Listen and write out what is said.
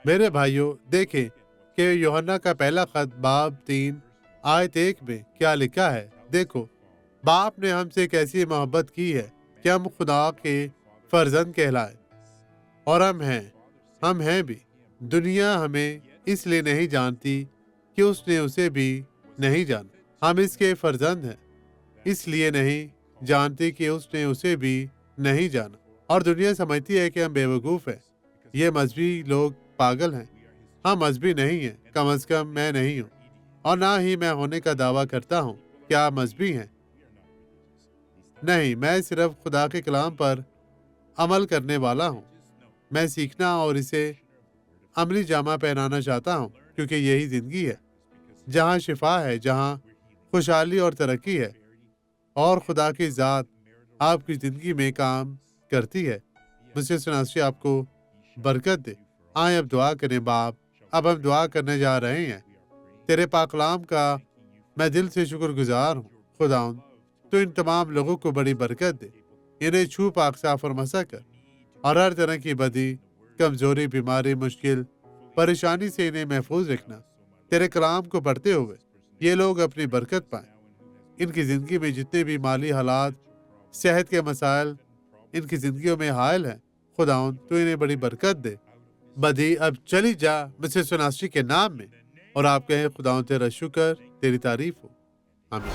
میرے بھائیوں، دیکھیں کہ یوحنا کا پہلا خط باب 3 آیت 1 میں کیا لکھا ہے۔ دیکھو، باپ نے ہم سے کیسی محبت کی ہے کہ ہم خدا کے فرزند کہلائے، اور ہم ہیں بھی۔ دنیا ہمیں اس لیے نہیں جانتی کہ اس نے اسے بھی نہیں جانا۔ ہم اس کے فرزند ہیں، اس لیے نہیں جانتی کہ اس نے اسے بھی نہیں جانا۔ اور دنیا سمجھتی ہے کہ ہم بیوقوف ہیں، یہ مذہبی لوگ پاگل ہیں۔ ہم مذہبی نہیں ہیں، کم از کم میں نہیں ہوں، اور نہ ہی میں ہونے کا دعویٰ کرتا ہوں۔ کیا آپ مذہبی ہیں؟ نہیں، میں صرف خدا کے کلام پر عمل کرنے والا ہوں۔ میں سیکھنا اور اسے عملی جامہ پہنانا چاہتا ہوں، کیونکہ یہی زندگی ہے جہاں شفا ہے، جہاں خوشحالی اور ترقی ہے، اور خدا کی ذات آپ کی زندگی میں کام کرتی ہے۔ مسز سناسری آپ کو برکت دے۔ آئیں اب دعا کریں۔ باپ، اب ہم دعا کرنے جا رہے ہیں۔ تیرے پاک کلام کا میں دل سے شکر گزار ہوں۔ خداوند، تو ان تمام لوگوں کو بڑی برکت دے، انہیں چھو پاک صاف اور مسح کر، اور ہر طرح کی بدی، کمزوری، بیماری، مشکل، پریشانی سے انہیں محفوظ رکھنا۔ تیرے کلام کو پڑھتے ہوئے یہ لوگ اپنی برکت پائیں۔ ان کی زندگی میں جتنے بھی مالی حالات، صحت کے مسائل ان کی زندگیوں میں حائل ہیں، خداوند تو انہیں بڑی برکت دے۔ بدی اب چلی جا مسز سناسری کے نام میں، اور آپ کہیں خداوند تیرا شکر، تیری تعریف ہو۔ آمین۔